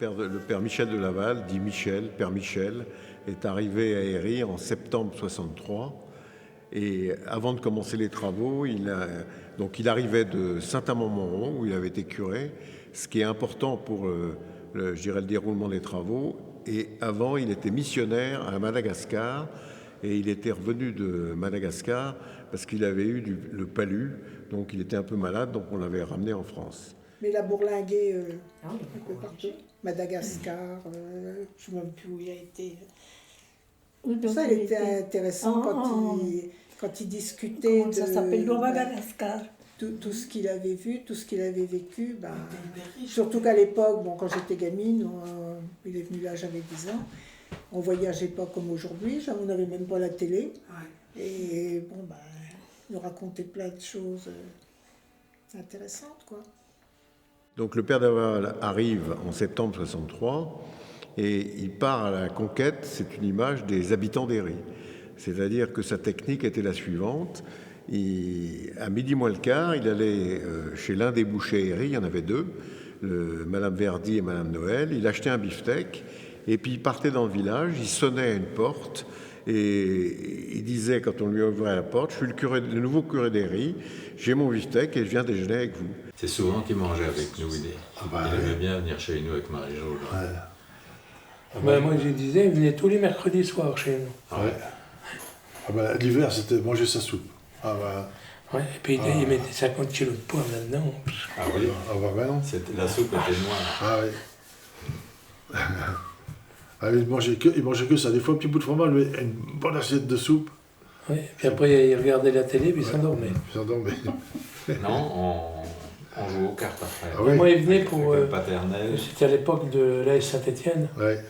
Le père Michel de Laval, dit Michel, père Michel, est arrivé à Héry en septembre 63. Et avant de commencer les travaux, il arrivait de Saint-Amand-Montrond, où il avait été curé, ce qui est important pour je dirais, le déroulement des travaux. Et avant, il était missionnaire à Madagascar, et il était revenu de Madagascar parce qu'il avait eu le palu, donc il était un peu malade, donc on l'avait ramené en France. Mais il a bourlingué un peu partout. Madagascar, je ne sais même plus où il a été. Ça, il était intéressant quand il discutait ça s'appelle Madagascar. Tout ce qu'il avait vu, tout ce qu'il avait vécu. Surtout qu'à l'époque, quand j'étais gamine, il est venu là, j'avais 10 ans, on voyageait pas comme aujourd'hui, on n'avait même pas la télé. Ouais. Et il nous racontait plein de choses intéressantes, quoi. Donc le père Daval arrive en septembre 63 et il part à la conquête, c'est une image des habitants d'Héry. C'est-à-dire que sa technique était la suivante. À midi moins le quart, il allait chez l'un des bouchers Héry, il y en avait deux, Madame Verdi et Madame Noël, il achetait un beefsteak et puis il partait dans le village, il sonnait à une porte et il disait quand on lui ouvrait la porte, je suis le nouveau curé d'Héry, j'ai mon beefsteak et je viens déjeuner avec vous. C'est souvent qu'il mangeait avec nous, il aimait bien venir chez nous avec Marie-Jo. Moi je disais, il venait tous les mercredis soirs chez nous. Ouais. L'hiver c'était manger sa soupe. Ouais, et puis il mettait 50 kilos de poivre là-dedans. Ah oui, non. La soupe était noire. Ah oui. Il mangeait que ça, des fois un petit bout de fromage, mais une bonne assiette de soupe. Oui, puis après il regardait la télé, puis il s'endormait. Non, on jouait aux cartes après. Ah oui. Moi il venait pour... paternel. C'était à l'époque de l'AS Saint-Étienne. Ouais.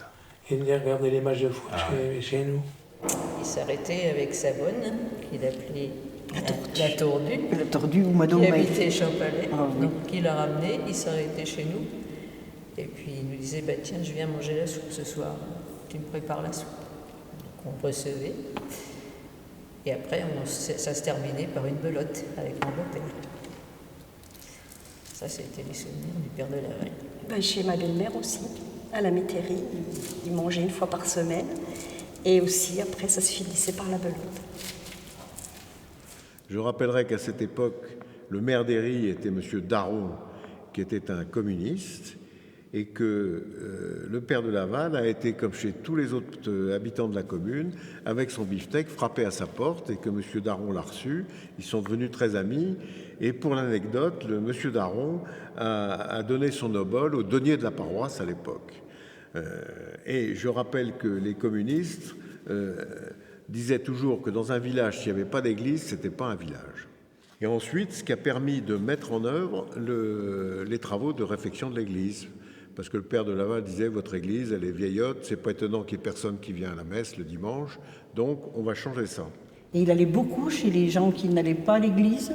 Il venait regarder les matchs de foot chez nous. Il s'arrêtait avec sa bonne, qu'il appelait la tordue. La tordue ou Madame qui habitait Champalais. Oui. Donc il l'a ramené, il s'arrêtait chez nous. Et puis il nous disait, tiens, je viens manger la soupe ce soir, tu me prépares la soupe. Donc on recevait. Et après, ça se terminait par une belote avec mon beau-père. Ça, c'était les souvenirs du père de Laval. Chez ma belle-mère aussi, à la métairie, il mangeait une fois par semaine. Et aussi, après, ça se finissait par la belote. Je rappellerai qu'à cette époque, le maire d'Héry était M. Daron, qui était un communiste, et que le père de Laval a été, comme chez tous les autres habitants de la commune, avec son beefsteak frappé à sa porte, et que M. Daron l'a reçu. Ils sont devenus très amis. Et pour l'anecdote, M. Daron a donné son obole au denier de la paroisse à l'époque. Et je rappelle que les communistes disaient toujours que dans un village, s'il n'y avait pas d'église, ce n'était pas un village. Et ensuite, ce qui a permis de mettre en œuvre les travaux de réfection de l'église. Parce que le père de Laval disait, votre église, elle est vieillotte, c'est pas étonnant qu'il n'y ait personne qui vient à la messe le dimanche, donc on va changer ça. Et il allait beaucoup chez les gens qui n'allaient pas à l'église.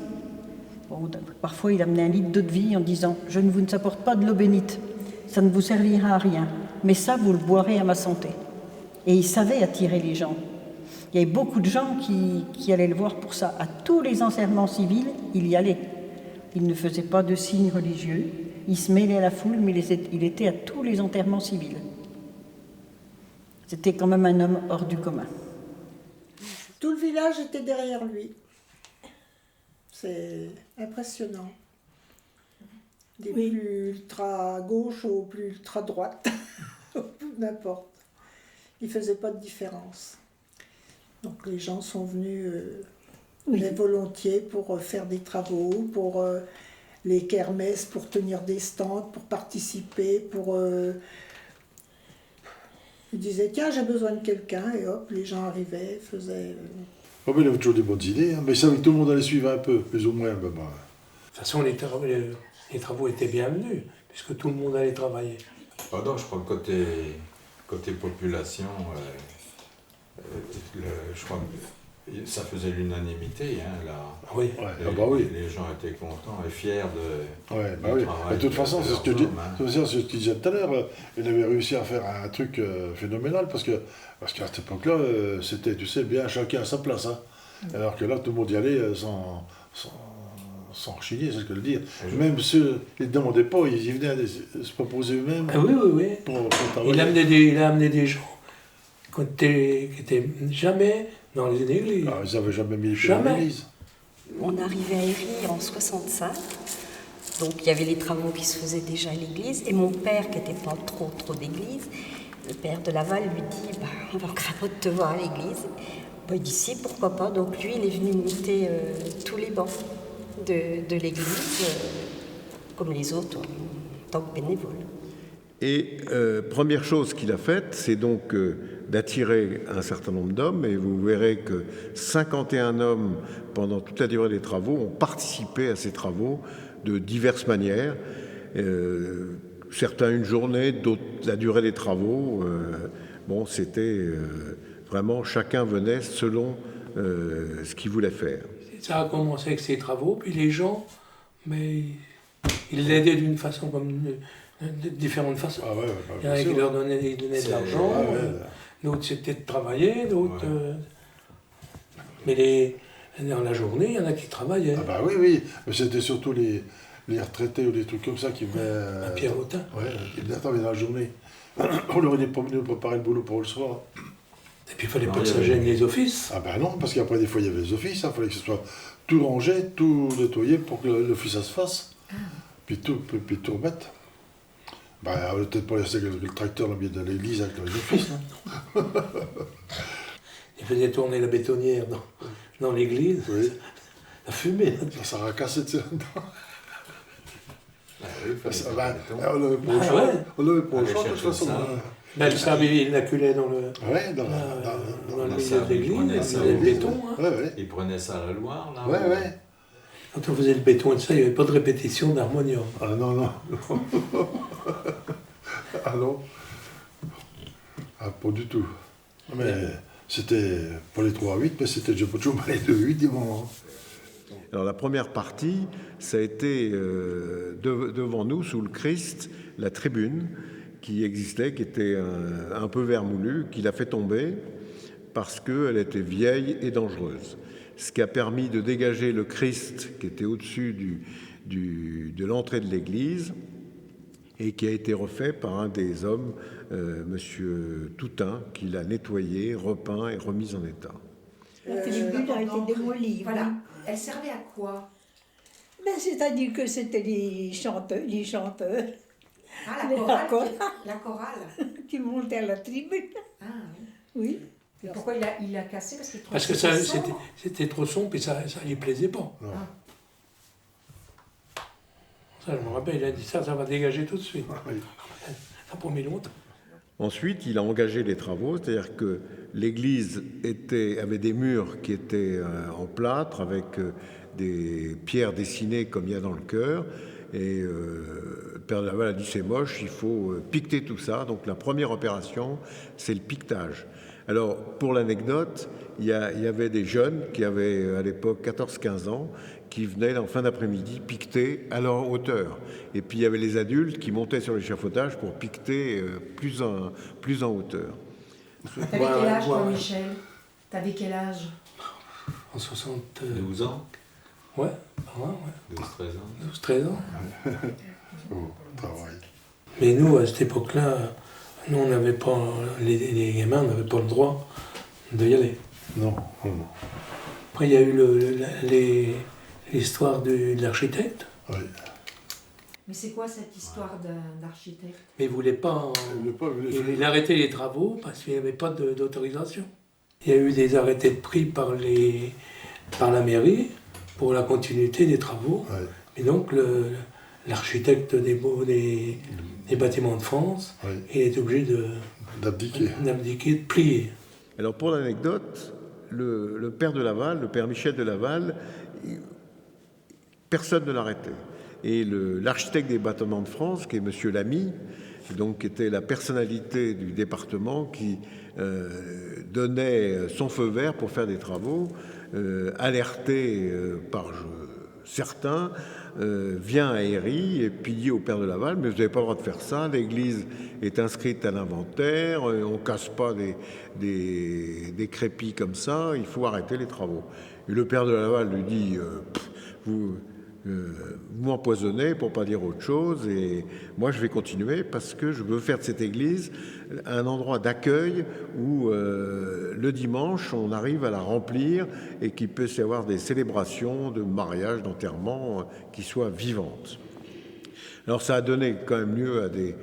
Parfois, il amenait un litre d'eau de vie en disant, je ne vous apporte pas de l'eau bénite, ça ne vous servira à rien, mais ça, vous le boirez à ma santé. Et il savait attirer les gens. Il y avait beaucoup de gens qui allaient le voir pour ça. À tous les enterrements civils, il y allait. Il ne faisait pas de signes religieux, il se mêlait à la foule, mais il était à tous les enterrements civils. C'était quand même un homme hors du commun. Tout le village était derrière lui. C'est impressionnant. Des plus ultra gauche aux plus ultra droite, n'importe. Il ne faisait pas de différence. Donc les gens sont venus volontiers pour faire des travaux, pour les kermesses, pour tenir des stands, pour participer, pour... Ils disaient, tiens, j'ai besoin de quelqu'un, et hop, les gens arrivaient, faisaient... Oh, mais il avait toujours des bonnes idées, mais il savait que tout le monde allait suivre un peu, plus ou moins. De toute façon, les travaux étaient bienvenus, puisque tout le monde allait travailler. Pardon, je crois que côté population, je crois que ça faisait l'unanimité. Là. Oui. Les gens étaient contents et fiers de oui. De toute façon, c'est ce que je disais tout à l'heure. Il avait réussi à faire un truc phénoménal, parce qu'à cette époque-là, c'était, tu sais, bien chacun à sa place. Hein. Alors que là, tout le monde y allait sans rechigner, c'est ce que je veux dire. Même ceux qui ne demandaient pas, ils y venaient se proposer eux-mêmes. Ah oui, oui, oui. Pour travailler. Il a amené des gens qui étaient jamais dans les églises. Ah, ils n'avaient jamais mis les pieds dans Jamais. l'église. On arrivait à Héry en 65, donc il y avait les travaux qui se faisaient déjà à l'église, et mon père, qui n'était pas trop d'église, le père de Laval lui dit bah, on va encore te voir à l'église. Bah, il dit si, pourquoi pas. Donc lui, il est venu monter tous les bancs de l'église, comme les autres, en tant que bénévole. Et première chose qu'il a faite, c'est donc d'attirer un certain nombre d'hommes, et vous verrez que 51 hommes, pendant toute la durée des travaux, ont participé à ces travaux de diverses manières. Certains une journée, d'autres la durée des travaux. Bon, c'était vraiment, chacun venait selon ce qu'il voulait faire. Ça a commencé avec ces travaux, puis les gens, mais ils l'aidaient d'une façon comme de différentes façons. Ah ouais, Il y en a qui leur donnaient de l'argent, Ah ouais. d'autres c'était de travailler, d'autres... mais dans la journée, il y en a qui travaillaient. Ah bah oui, mais c'était surtout les retraités ou des trucs comme ça qui venaient... À Pierre-Autin. Ouais, qui venaient travailler dans la journée. On leur était promis de préparer le boulot pour le soir. Et puis il fallait pas que ça gêne les offices. Ah ben non, parce qu'après des fois il y avait les offices, il fallait que ce soit tout rangé, tout nettoyé pour que l'office ça se fasse. Puis tout remettre. Ben, on va peut-être pas laisser le tracteur dans le milieu de l'église avec les offices. Non. Ils faisaient tourner la bétonnière dans l'église. Oui. La fumée. Ça racassait de ça dedans. Ah oui, il fallait Ça, faire ben, le béton. on l'avait pas au choix. ouais. On l'avait pas au Aller choix de toute chercher le façon. sable. Ben, le sable, il acculait dans le Ouais, dans le le milieu sable, de l'église, on a il ça faisait le au- béton. Hein. Ouais. Ils prenaient ça à la Loire, là. Ouais. Quand on faisait le béton et tout ça, il n'y avait pas de répétition d'harmonium. Ah non. Ah non. Ah, pas du tout. Mais c'était pas les 3 à 8, mais c'était toujours pas les 2 à 8 du moment. Alors la première partie, ça a été devant nous, sous le Christ, la tribune qui existait, qui était un peu vermoulue, qu'il a fait tomber parce qu'elle était vieille et dangereuse. Ce qui a permis de dégager le Christ qui était au-dessus de l'entrée de l'église et qui a été refait par un des hommes, Monsieur Toutain, qui l'a nettoyé, repeint et remis en état. La tribune a été démolie. Voilà. Oui. Elle servait à quoi? Ben, c'est-à-dire que c'était les chanteurs Ah, la chorale. qui montaient à la tribune. Ah, oui. Oui. Et pourquoi il l'a cassé? Parce Parce que ça, c'était trop sombre et ça lui plaisait pas. Non. Ça, je me rappelle, il a dit ça va dégager tout de suite. Oui. Ça a pas mis longtemps. Ensuite, il a engagé les travaux, c'est-à-dire que l'église avait des murs qui étaient en plâtre avec des pierres dessinées comme il y a dans le chœur. Et le Père de Laval a dit c'est moche, il faut piqueter tout ça. Donc la première opération, c'est le piquetage. Alors pour l'anecdote, il y avait des jeunes qui avaient à l'époque 14-15 ans qui venaient en fin d'après-midi piqueter à leur hauteur. Et puis il y avait les adultes qui montaient sur l'échafaudage pour piqueter plus en hauteur. T'avais quel âge, toi, Michel? T'avais quel âge? En 60... 12 ans, Ouais, par là, ouais. 12-13 ans. 12-13 ans. Oh, travail. Mais nous, à cette époque-là, nous, on n'avait pas... Les gamins n'avaient pas le droit d'y aller. Non. Après, il y a eu l'histoire de l'architecte. Oui. Mais c'est quoi cette histoire d'architecte? Mais il ne voulait pas... Il a arrêté les travaux parce qu'il n'y avait pas d'autorisation. Il y a eu des arrêtés de prix par la mairie pour la continuité des travaux. Ouais. Et donc, l'architecte des bâtiments de France, Ouais. il est obligé D'abdiquer. d'abdiquer, de plier. Alors pour l'anecdote, le père de Laval, le père Michel de Laval, personne ne l'arrêtait. Et l'architecte des bâtiments de France, qui est M. Lamy, donc qui était la personnalité du département qui donnait son feu vert pour faire des travaux, alerté par certains, vient à Héry et puis dit au père de Laval, mais vous n'avez pas le droit de faire ça, l'église est inscrite à l'inventaire, on ne casse pas des crépis comme ça, il faut arrêter les travaux. Et le père de Laval lui dit, vous m'empoisonnez pour pas dire autre chose, et moi je vais continuer parce que je veux faire de cette église un endroit d'accueil où le dimanche on arrive à la remplir et qu'il puisse y avoir des célébrations de mariage, d'enterrement qui soient vivantes. Alors ça a donné quand même lieu à des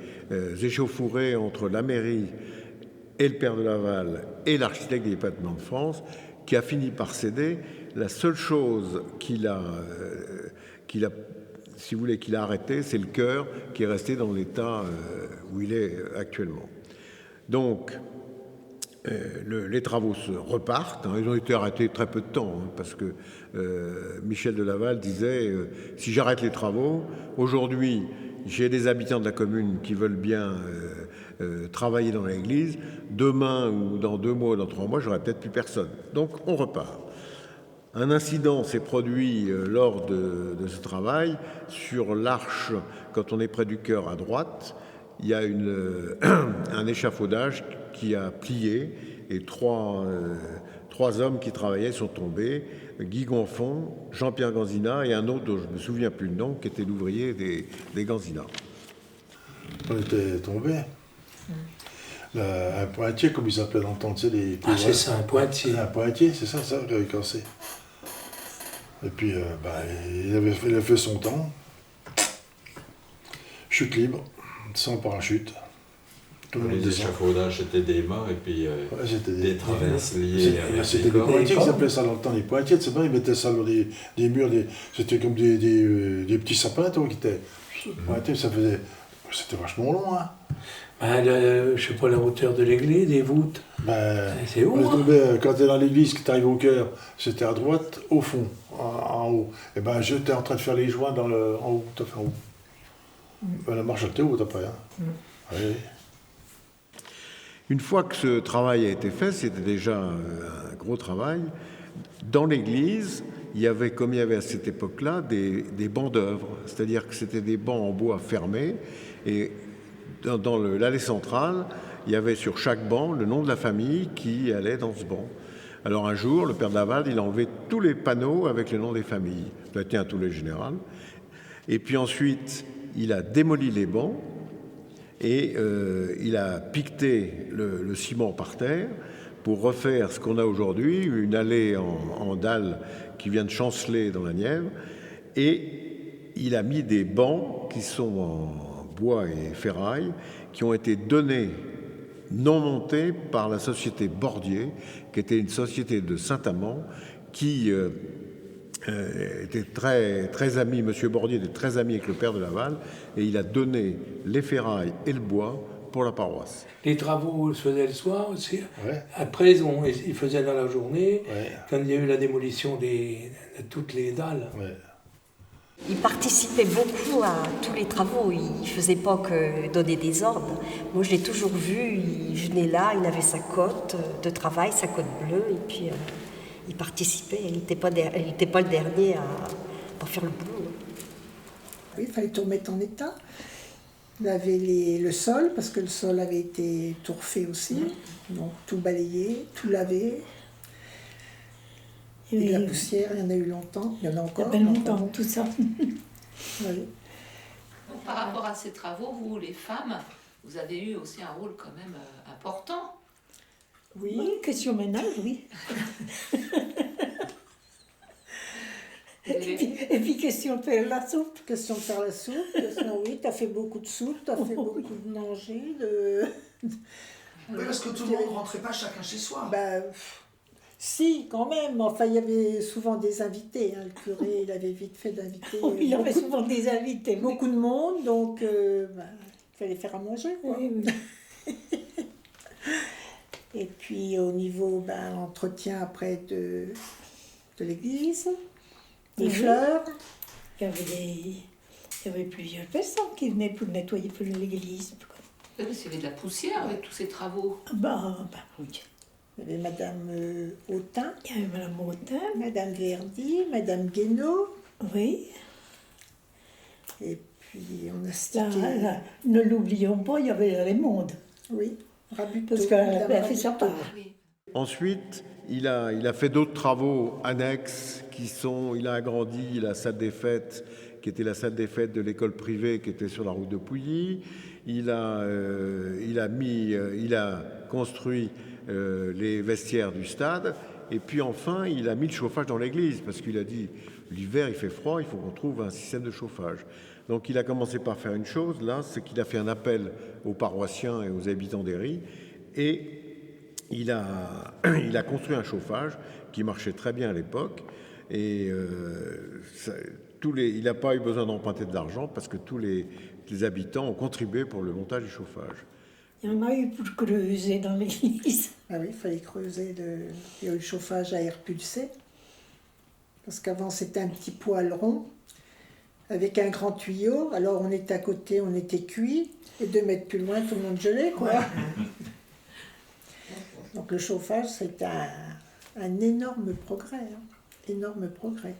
échauffourées entre la mairie et le père de Laval et l'architecte des bâtiments de France, qui a fini par céder. La seule chose qu'il a arrêté, c'est le chœur qui est resté dans l'état où il est actuellement. Donc, les travaux se repartent. Ils ont été arrêtés très peu de temps, parce que Michel de Laval disait si j'arrête les travaux, aujourd'hui, j'ai des habitants de la commune qui veulent bien travailler dans l'église. Demain, ou dans 2 mois, ou dans 3 mois, j'aurai peut-être plus personne. Donc, on repart. Un incident s'est produit lors de ce travail. Sur l'arche, quand on est près du chœur à droite, il y a un échafaudage qui a plié et 3 hommes qui travaillaient sont tombés. Guy Gonfond, Jean-Pierre Ganzina et un autre dont je ne me souviens plus le nom, qui était l'ouvrier des Ganzina. On était tombés. Un pointier, comme ils s'appelaient dans le temps, tu sais, les... c'est ça, un pointier. Un pointier, c'est ça qui avait cassé. Et puis, il a fait son temps. Chute libre, sans parachute. Les échafaudages, c'était des mâts et puis des traverses liées avec c'était des pointiers, ils appelaient ça dans le temps les pointiers. C'est vrai, ils mettaient ça dans des murs, c'était comme des petits sapins, toi, qui étaient pointés, c'était vachement long, hein. Je sais pas la hauteur de l'église, des voûtes. C'est haut. Quand tu es dans l'église, que tu arrives au chœur, c'était à droite, au fond, en haut. Et j'étais en train de faire les joints en haut, tout à fait en haut. La marche était haute après. Hein. Oui. Une fois que ce travail a été fait, c'était déjà un gros travail. Dans l'église, il y avait, comme il y avait à cette époque-là, des bancs d'œuvre. C'est-à-dire que c'était des bancs en bois fermés. Et dans l'allée centrale, il y avait sur chaque banc le nom de la famille qui allait dans ce banc. Alors un jour, le père de Laval, il a enlevé tous les panneaux avec le nom des familles. Ça a été un tollé général. Et puis ensuite, il a démoli les bancs et il a piqueté le ciment par terre pour refaire ce qu'on a aujourd'hui, une allée en dalles qui vient de chanceler dans la Nièvre. Et il a mis des bancs qui sont en bois et ferraille, qui ont été donnés, non montés, par la société Bordier, qui était une société de Saint-Amand, qui était très ami, M. Bordier était très ami avec le père de Laval, et il a donné les ferrailles et le bois pour la paroisse. Les travaux se faisaient le soir aussi. Ouais. Après, ils faisaient dans la journée, quand il y a eu la démolition de toutes les dalles. Ouais. Il participait beaucoup à tous les travaux, il ne faisait pas que donner des ordres. Moi, je l'ai toujours vu, il venait là, il avait sa cote de travail, sa cote bleue, et puis il participait. Il n'était pas le dernier à faire le boulot. Oui, il fallait tout remettre en état. Laver le sol, parce que le sol avait été tout refait aussi. Donc tout balayer, tout laver. Et de la poussière, il y en a eu longtemps, il y en a encore. Il y a longtemps, tout ça. Oui. Donc, par rapport à ces travaux, vous, les femmes, vous avez eu aussi un rôle quand même important. Oui, question ménage, oui. Et puis question de faire la soupe. Question de faire la soupe, oui, tu as fait beaucoup de soupe, tu as fait beaucoup de manger, Oui, parce que tout le monde ne rentrait pas chacun chez soi. Si, quand même. Enfin, il y avait souvent des invités. Le curé, il avait vite fait d'inviter. Oui, il y avait souvent des invités. Beaucoup de monde, donc il fallait faire à manger, quoi. Oui. Et puis, au niveau l'entretien après de l'église, des fleurs. Il y avait plusieurs personnes qui venaient pour nettoyer l'église. Il y avait de la poussière avec tous ces travaux. Oui. Il y avait Madame Autain. Il y avait Madame Autain. Madame Verdi, Madame Guénaud. Oui. Et puis on a stické. Là, ne l'oublions pas, il y avait les mondes. Oui, Rabuteau. Parce qu'elle a fait sa part. Oui. Ensuite, il a fait d'autres travaux annexes il a agrandi la salle des fêtes, qui était la salle des fêtes de l'école privée qui était sur la route de Pouilly. Il a construit les vestiaires du stade. Et puis enfin, il a mis le chauffage dans l'église parce qu'il a dit l'hiver il fait froid, il faut qu'on trouve un système de chauffage. Donc il a commencé par faire une chose, là, c'est qu'il a fait un appel aux paroissiens et aux habitants d'Héry et il a construit un chauffage qui marchait très bien à l'époque et il n'a pas eu besoin d'emprunter de l'argent parce que tous les habitants ont contribué pour le montage du chauffage. Il y en a eu pour creuser dans l'église. Ah oui, il fallait creuser. Il y a eu le chauffage à air pulsé. Parce qu'avant, c'était un petit poêle rond avec un grand tuyau. Alors, on était à côté, on était cuit. Et 2 mètres plus loin, tout le monde gelait, quoi. Donc, le chauffage, c'est un énorme progrès. Énorme progrès.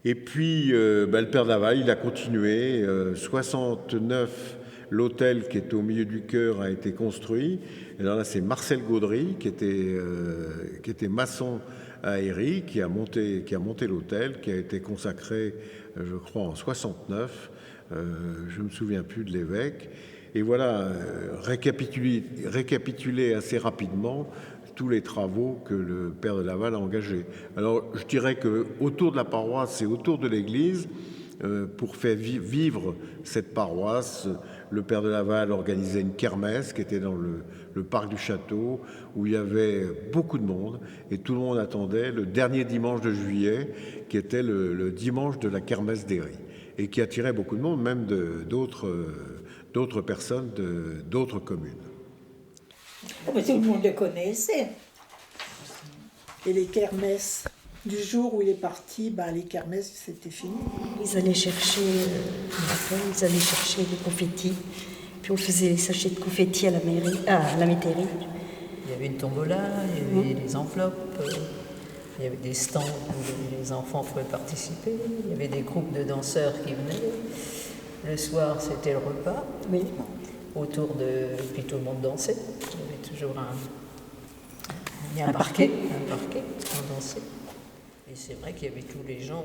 Et puis, le père de Laval, il a continué. 69... L'hôtel qui est au milieu du chœur a été construit. Et alors là, c'est Marcel Gaudry qui était maçon à Héry, qui a monté l'hôtel, qui a été consacré, je crois, en 69. Je ne me souviens plus de l'évêque. Et voilà, récapituler assez rapidement tous les travaux que le père de Laval a engagés. Alors, je dirais qu'autour de la paroisse et autour de l'église, pour faire vivre cette paroisse, le père de Laval organisait une kermesse qui était dans le parc du château, où il y avait beaucoup de monde, et tout le monde attendait le dernier dimanche de juillet, qui était le dimanche de la kermesse d'Héry, et qui attirait beaucoup de monde, même d'autres personnes d'autres communes. Mais tout le monde le connaissait. Et les kermesses, du jour où il est parti, les kermesses, c'était fini. Ils allaient chercher les confettis. Puis on faisait les sachets de confettis à la métairie. Il y avait une tombola, il y avait des enveloppes, il y avait des stands où les enfants pouvaient participer, il y avait des groupes de danseurs qui venaient. Le soir, c'était le repas. Oui. Puis tout le monde dansait. Il y avait toujours un parquet, on dansait. Et c'est vrai qu'il y avait tous les gens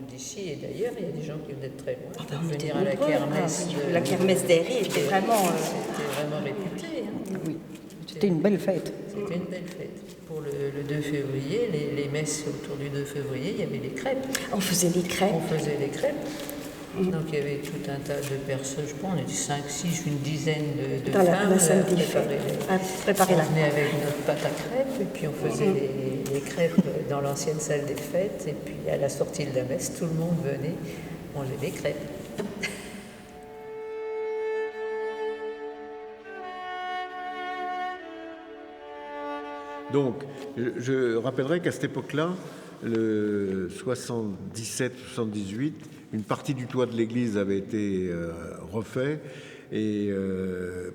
d'ici et d'ailleurs, il y a des gens qui venaient de très loin pour venir à la kermesse. La kermesse d'Héry était vraiment... C'était vraiment réputé. Oui, c'était une belle fête. C'était une belle fête. Pour le 2 février, les messes autour du 2 février, il y avait les crêpes. On faisait les crêpes. Donc il y avait tout un tas de personnes, je pense, on était 5, 6, une dizaine de dans femmes la salle des fêtes. On venait avec notre pâte à crêpes et puis on faisait les crêpes dans l'ancienne salle des fêtes et puis à la sortie de la messe, tout le monde venait manger des crêpes. Donc, je rappellerai qu'à cette époque-là, le 77-78, une partie du toit de l'église avait été refait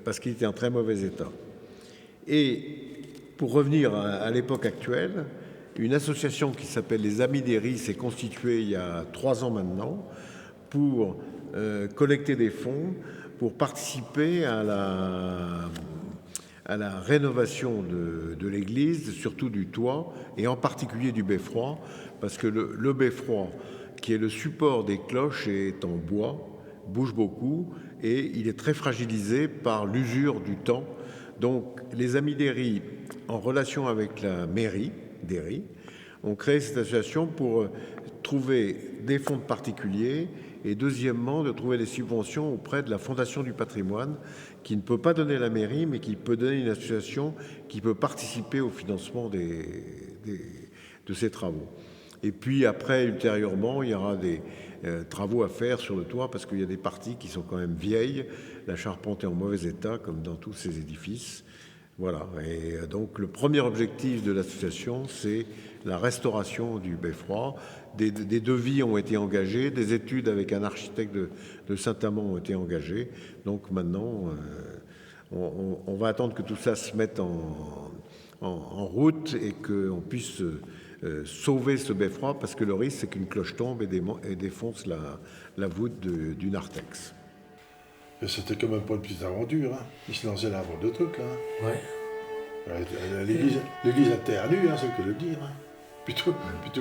parce qu'il était en très mauvais état. Et pour revenir à l'époque actuelle, une association qui s'appelle les Amis d'Héry s'est constituée il y a 3 ans maintenant pour collecter des fonds pour participer à la rénovation de l'église, surtout du toit, et en particulier du beffroi, parce que le beffroi, qui est le support des cloches, est en bois, bouge beaucoup, et il est très fragilisé par l'usure du temps. Donc les Amis d'Héry, en relation avec la mairie d'Héry, ont créé cette association pour trouver des fonds particuliers et deuxièmement de trouver des subventions auprès de la Fondation du patrimoine qui ne peut pas donner la mairie mais qui peut donner une association qui peut participer au financement de ces travaux. Et puis après, ultérieurement, il y aura des travaux à faire sur le toit parce qu'il y a des parties qui sont quand même vieilles, la charpente est en mauvais état comme dans tous ces édifices. Voilà, et donc le premier objectif de l'association, c'est la restauration du beffroi. Des devis ont été engagés, des études avec un architecte de Saint-Amand ont été engagées. Donc maintenant, on va attendre que tout ça se mette en route et qu'on puisse sauver ce beffroi, parce que le risque, c'est qu'une cloche tombe et défonce la voûte du narthex. Et c'était quand même pas une petite aventure, hein. Il se lançait là pour 2 trucs, là. Ouais. L'église à terre nue, c'est que le dire. Hein. Plutôt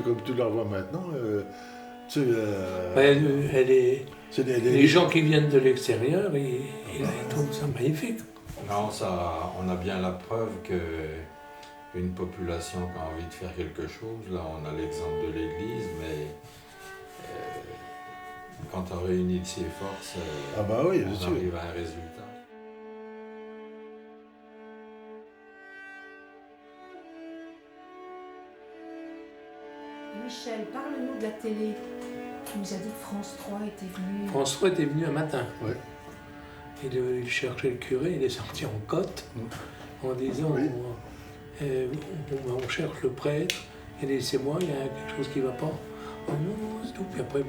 comme tu la vois maintenant. Les gens qui viennent de l'extérieur, ils trouvent ça magnifique. Non, on a bien la preuve qu'une population qui a envie de faire quelque chose, là on a l'exemple de l'église, mais quand on réunit ses forces, on arrive à un résultat. Michel, parle-nous de la télé. Tu nous as dit que France 3 était venu. France 3 était venu un matin. Ouais. Il cherchait le curé, il est sorti en côte en disant on cherche le prêtre, et laissez-moi, il y a quelque chose qui ne va pas. Oh, non, c'est tout. Puis après,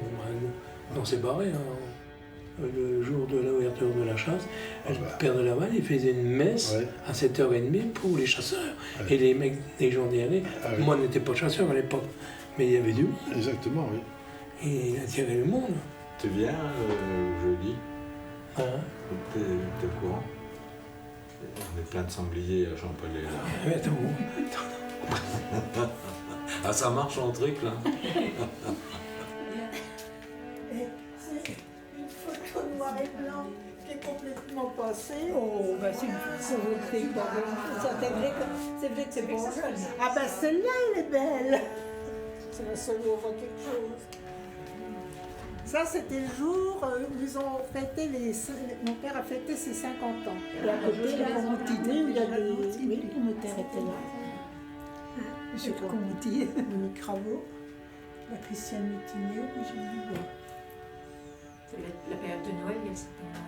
on s'est barré. Hein. Le jour de l'ouverture de la chasse, le père de Laval, il faisait une messe à 7h30 pour les chasseurs. Et les mecs, les gens d'Herré, moi je n'étais pas chasseur à l'époque, mais il y avait du monde. Exactement, oui. Et il a attiré le monde. Tu viens jeudi? Hein? T'es au courant? On est plein de sangliers à Champollier là. Attends. Ah, ça marche en truc là. C'est une photo noir et blanc qui est complètement passée. Oh, bah c'est vrai que c'est bon jeune. Ah ben celle-là, elle est belle. C'est la seule où on voit quelque chose. Ça, c'était le jour où ils ont fêté mon père a fêté ses 50 ans. Et à côté, la Commoutier, où il y a des... Oui, le notaire était là. Monsieur Commoutier, Monique Cravot, la Christiane Mutinet, puis j'ai dit bon. C'est la période de Noël, il y a certains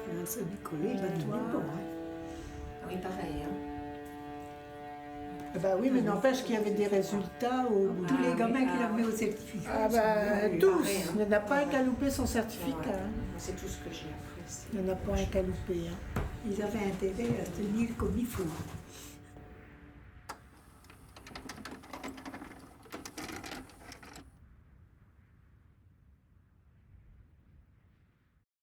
derrière. Un seul Nicolas, il va tout bon. Ah oui, pareil. Hein. Ah bah oui, mais n'empêche qu'il y avait des résultats au bout. Tous les gamins qui l'avaient au certificat. Ah bah tous. Il n'y en a pas un qui a loupé son certificat. Hein. C'est tout ce que j'ai appris. Il n'y en a pas un qui a loupé. Hein. Ils avaient intérêt à tenir comme il faut.